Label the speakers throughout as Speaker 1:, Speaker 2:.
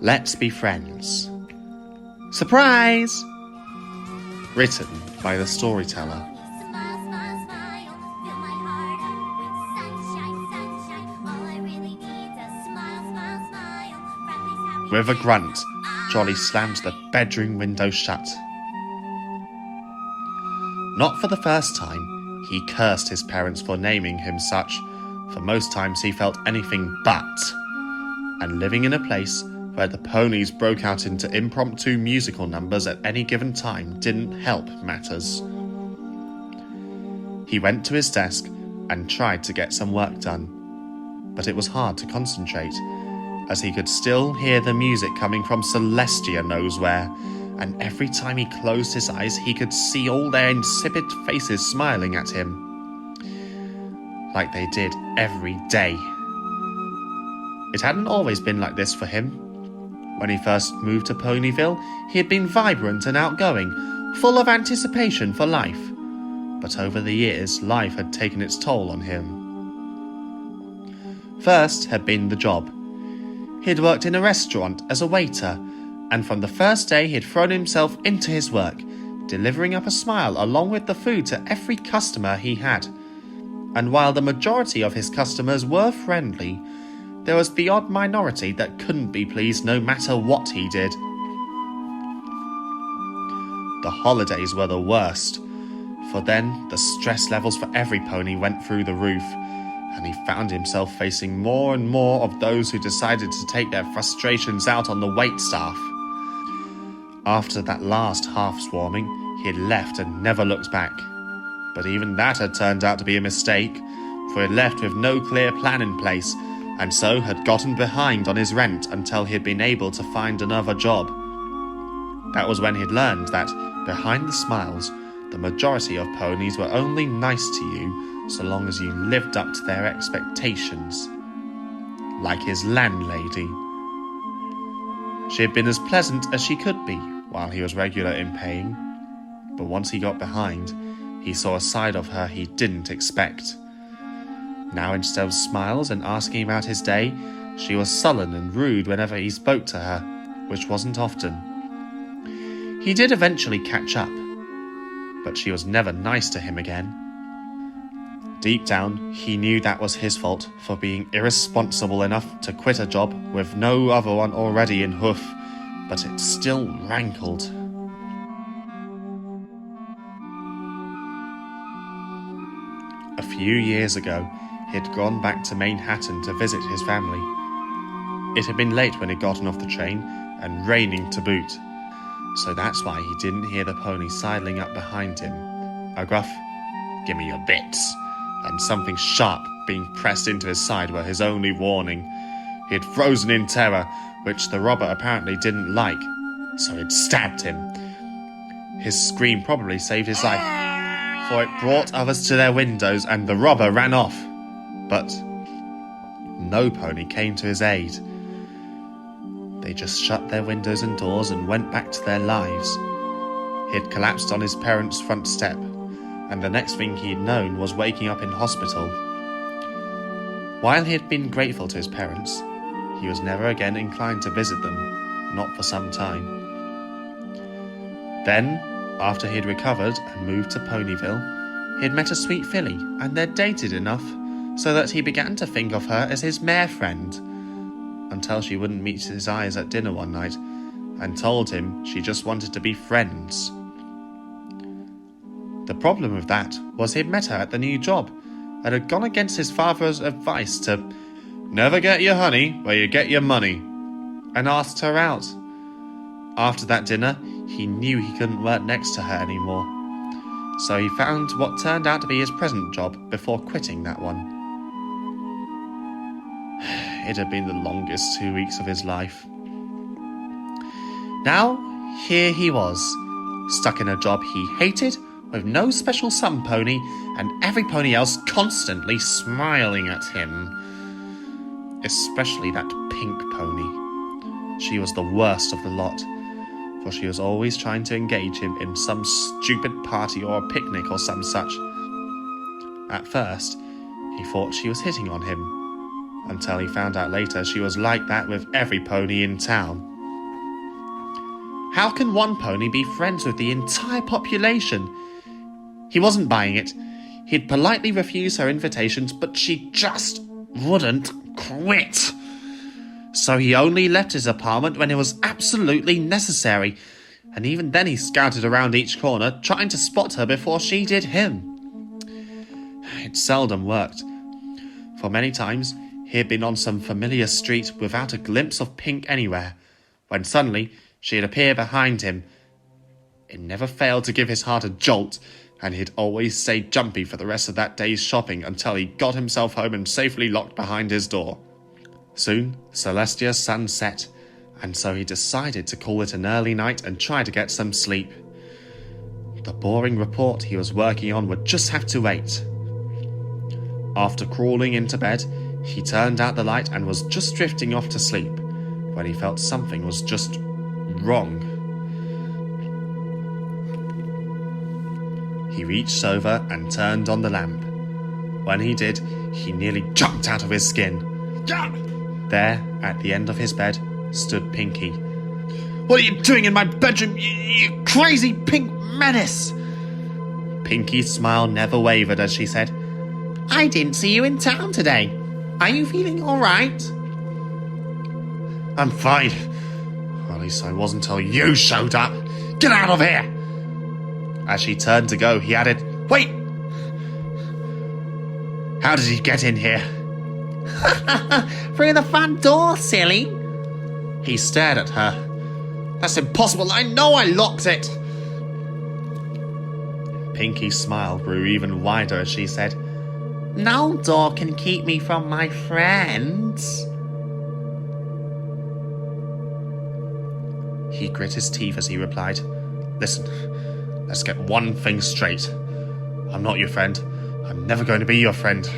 Speaker 1: Let's be friends. Surprise! Written by The Storyteller. With a grunt, Jolly slammed the bedroom window shut. Not for the first time, he cursed his parents for naming him such. For most times he felt anything but. And living in a place where the ponies broke out into impromptu musical numbers at any given time didn't help matters. He went to his desk and tried to get some work done, but it was hard to concentrate, as he could still hear the music coming from Celestia knows where, and every time he closed his eyes he could see all their insipid faces smiling at him, like they did every day. It hadn't always been like this for him. When he first moved to Ponyville, he had been vibrant and outgoing, full of anticipation for life. But over the years, life had taken its toll on him. First had been the job. He had worked in a restaurant as a waiter, and from the first day he had thrown himself into his work, delivering up a smile along with the food to every customer he had. And while the majority of his customers were friendly, there was the odd minority that couldn't be pleased no matter what he did. The holidays were the worst, for then the stress levels for every pony went through the roof, and he found himself facing more and more of those who decided to take their frustrations out on the waitstaff. After that last half-swarming, he had left and never looked back. But even that had turned out to be a mistake, for he had left with no clear plan in place, and so had gotten behind on his rent until he had been able to find another job. That was when he'd learned that, behind the smiles, the majority of ponies were only nice to you so long as you lived up to their expectations. Like his landlady. She had been as pleasant as she could be while he was regular in paying, but once he got behind, he saw a side of her he didn't expect. Now, instead of smiles and asking about his day, she was sullen and rude whenever he spoke to her, which wasn't often. He did eventually catch up, but she was never nice to him again. Deep down, he knew that was his fault for being irresponsible enough to quit a job with no other one already in hoof, but it still rankled. A few years ago, he had gone back to Manhattan to visit his family. It had been late when he'd gotten off the train, and raining to boot, so that's why he didn't hear the pony sidling up behind him. A gruff, "Give me your bits," and something sharp being pressed into his side were his only warning. He had frozen in terror, which the robber apparently didn't like, so he'd stabbed him. His scream probably saved his life, for it brought others to their windows and the robber ran off. But no pony came to his aid. They just shut their windows and doors and went back to their lives. He had collapsed on his parents' front step, and the next thing he'd known was waking up in hospital. While he had been grateful to his parents, he was never again inclined to visit them, not for some time. Then, after he had recovered and moved to Ponyville, he had met a sweet filly, and they'd dated enough so that he began to think of her as his mare friend, until she wouldn't meet his eyes at dinner one night and told him she just wanted to be friends. The problem with that was he'd met her at the new job and had gone against his father's advice to never get your honey where you get your money, and asked her out. After that dinner, he knew he couldn't work next to her anymore, so he found what turned out to be his present job before quitting that one. It had been the longest 2 weeks of his life. Now, here he was, stuck in a job he hated, with no special sun pony, and every pony else constantly smiling at him. Especially that pink pony. She was the worst of the lot, for she was always trying to engage him in some stupid party or a picnic or some such. At first, he thought she was hitting on him, until he found out later she was like that with every pony in town. How can one pony be friends with the entire population? He wasn't buying it. He'd politely refuse her invitations, but she just wouldn't quit. So he only left his apartment when it was absolutely necessary, and even then he scouted around each corner, trying to spot her before she did him. It seldom worked, for many times he had been on some familiar street without a glimpse of Pink anywhere, when suddenly she'd appear behind him. It never failed to give his heart a jolt, and he'd always stay jumpy for the rest of that day's shopping until he got himself home and safely locked behind his door. Soon, Celestia's sun set, and so he decided to call it an early night and try to get some sleep. The boring report he was working on would just have to wait. After crawling into bed, he turned out the light and was just drifting off to sleep when he felt something was just wrong. He reached over and turned on the lamp. When he did, he nearly jumped out of his skin. There, at the end of his bed, stood Pinky. "What are you doing in my bedroom, you crazy pink menace?" Pinky's smile never wavered as she said, "I didn't see you in town today. Are you feeling all right?" "I'm fine. At least I was until you showed up. Get out of here!" As she turned to go, he added, "Wait! How did he get in here?" "Through the front door, silly." He stared at her. "That's impossible. I know I locked it." Pinky's smile grew even wider as she said, "No door can keep me from my friends." He grit his teeth as he replied, "Listen, let's get one thing straight. I'm not your friend. I'm never going to be your friend.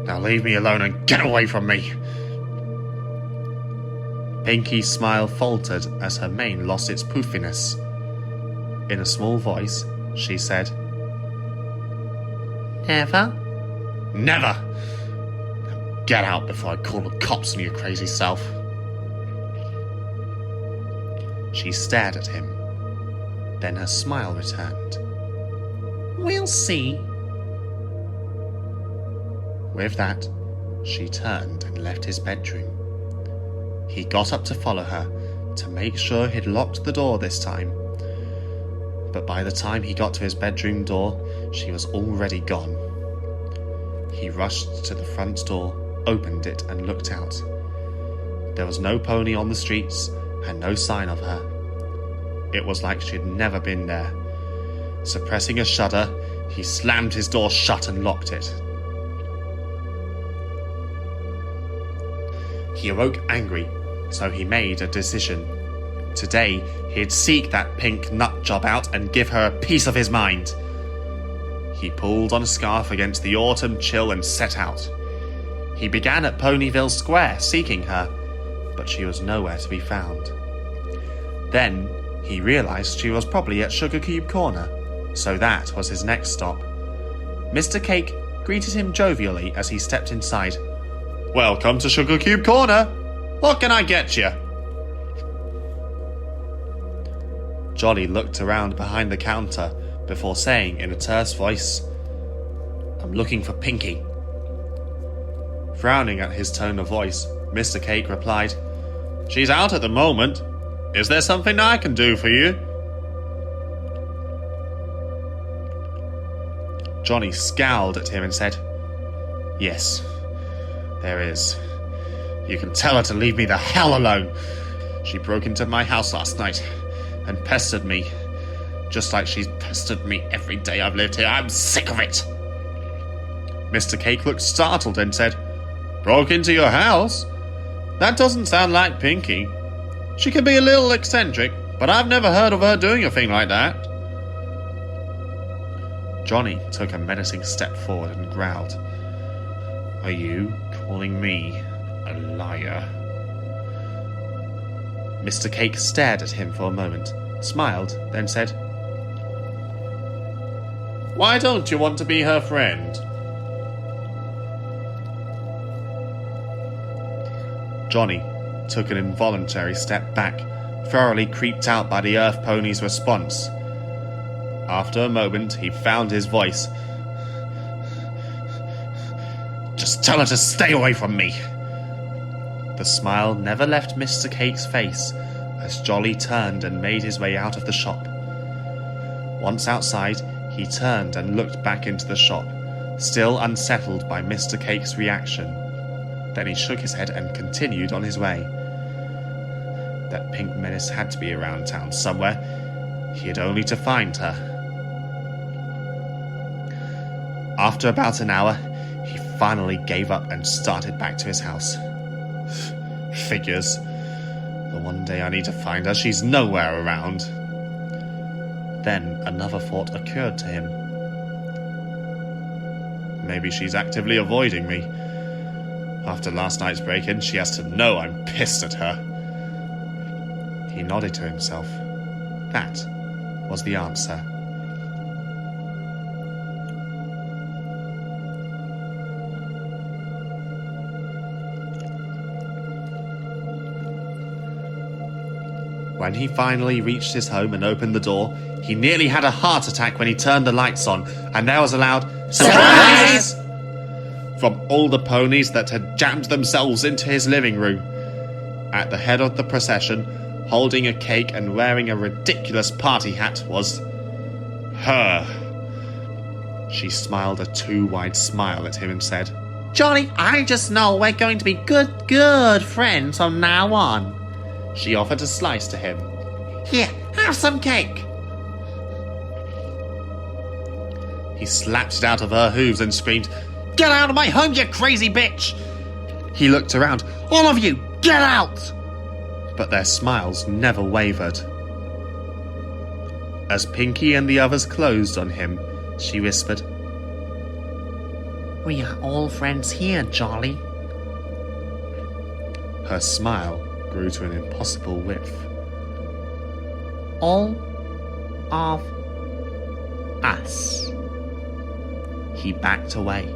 Speaker 1: Now leave me alone and get away from me." Pinky's smile faltered as her mane lost its poofiness. In a small voice, she said, "Never?" "Never! Now get out before I call the cops on your crazy self." She stared at him. Then her smile returned. "We'll see." With that, she turned and left his bedroom. He got up to follow her, to make sure he'd locked the door this time. But by the time he got to his bedroom door, she was already gone. He rushed to the front door, opened it and looked out. There was no pony on the streets and no sign of her. It was like she'd never been there. Suppressing a shudder, he slammed his door shut and locked it. He awoke angry, so he made a decision. Today, he'd seek that pink nut job out and give her a piece of his mind. He pulled on a scarf against the autumn chill and set out. He began at Ponyville Square, seeking her, but she was nowhere to be found. Then, he realised she was probably at Sugar Cube Corner, so that was his next stop. Mr. Cake greeted him jovially as he stepped inside. "Welcome to Sugar Cube Corner. What can I get you?" Jolly looked around behind the counter before saying in a terse voice, "I'm looking for Pinky." Frowning at his tone of voice, Mr. Cake replied, "She's out at the moment. Is there something I can do for you?" Johnny scowled at him and said, "Yes, there is. You can tell her to leave me the hell alone. She broke into my house last night and pestered me, just like she's pestered me every day I've lived here. I'm sick of it." Mr. Cake looked startled and said, "Broke into your house? That doesn't sound like Pinky. She can be a little eccentric, but I've never heard of her doing a thing like that." Johnny took a menacing step forward and growled, "Are you calling me a liar?" Mr. Cake stared at him for a moment, smiled, then said, "Why don't you want to be her friend?" Johnny took an involuntary step back, thoroughly creeped out by the Earth Pony's response. After a moment, he found his voice. "Just tell her to stay away from me." The smile never left Mr. Cake's face as Jolly turned and made his way out of the shop. Once outside, he turned and looked back into the shop, still unsettled by Mr. Cake's reaction. Then he shook his head and continued on his way. That pink menace had to be around town somewhere. He had only to find her. After about an hour, he finally gave up and started back to his house. Figures. The one day I need to find her, she's nowhere around. Then another thought occurred to him. Maybe she's actively avoiding me. After last night's break-in, she has to know I'm pissed at her. He nodded to himself. That was the answer. When he finally reached his home and opened the door, he nearly had a heart attack when he turned the lights on, and there was a loud "Surprise!" from all the ponies that had jammed themselves into his living room. At the head of the procession, holding a cake and wearing a ridiculous party hat, was her. She smiled a too wide smile at him and said, "Johnny, I just know we're going to be good friends from now on." She offered a slice to him. "Here, have some cake." He slapped it out of her hooves and screamed, "Get out of my home, you crazy bitch!" He looked around. "All of you, get out!" But their smiles never wavered. As Pinky and the others closed on him, she whispered, "We are all friends here, Jolly." Her smile grew to an impossible width. "All of us." He backed away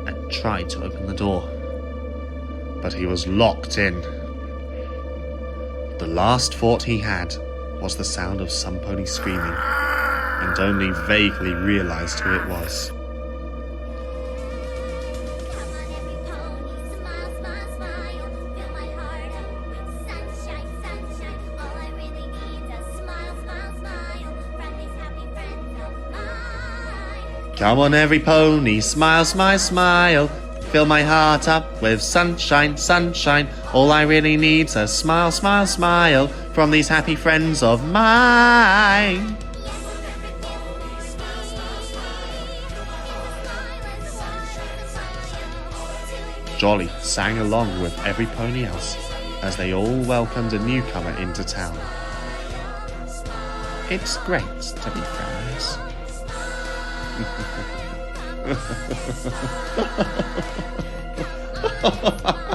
Speaker 1: and tried to open the door, but he was locked in. The last thought he had was the sound of some pony screaming, and only vaguely realized who it was. Come on every pony, smile, smile, smile. Fill my heart up with sunshine, sunshine. All I really need's a smile, smile, smile from these happy friends of mine. Jolly sang along with every pony else as they all welcomed a newcomer into town. It's great to be friends. Ha ha ha ha.